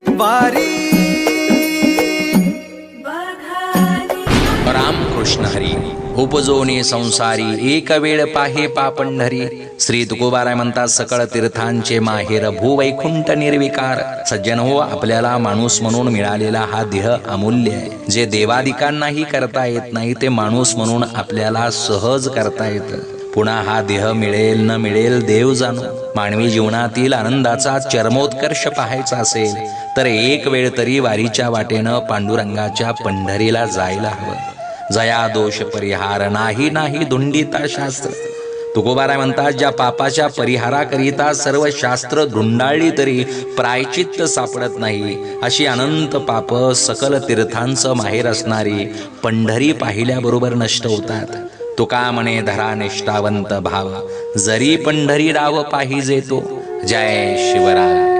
वारी रामकृष्ण हरी उपजोनी संसारी एक वेळ पाहे पापंढरी. श्री तुकोबाराय म्हणतात, सकळ तीर्थांचे माहेर भूवैकुंठ निर्विकार. सज्जन हो, आपल्याला माणूस म्हणून मिळालेला हा देह अमूल्य आहे. जे देवादिकांनाही करता येत नाही ते माणूस म्हणून आपल्याला सहज करता येतं. पुन्हा हा देह मिळेल न मिळेल देव जाणो. मानवी जीवनातील आनंदाचा चरमोत्कर्ष पाहायचा असेल तर एक वेळ तरी वारीच्या वाटेनं पांडुरंगाच्या पंढरीला जायला हवं. जया दोष परिहार नाही नाही धुंडिता शास्त्र. तुकोबाराय म्हणतात, ज्या पापाच्या परिहाराकरिता सर्व शास्त्र धुंडाळली तरी प्रायचित्त सापडत नाही, अशी अनंत पाप सकल तीर्थांचं माहेर असणारी पंढरी पाहिल्याबरोबर नष्ट होतात. तुका म्हणे धरा निष्ठावंत भाव, जरी पंढरी राव पाहिजे तो. जय शिवराय.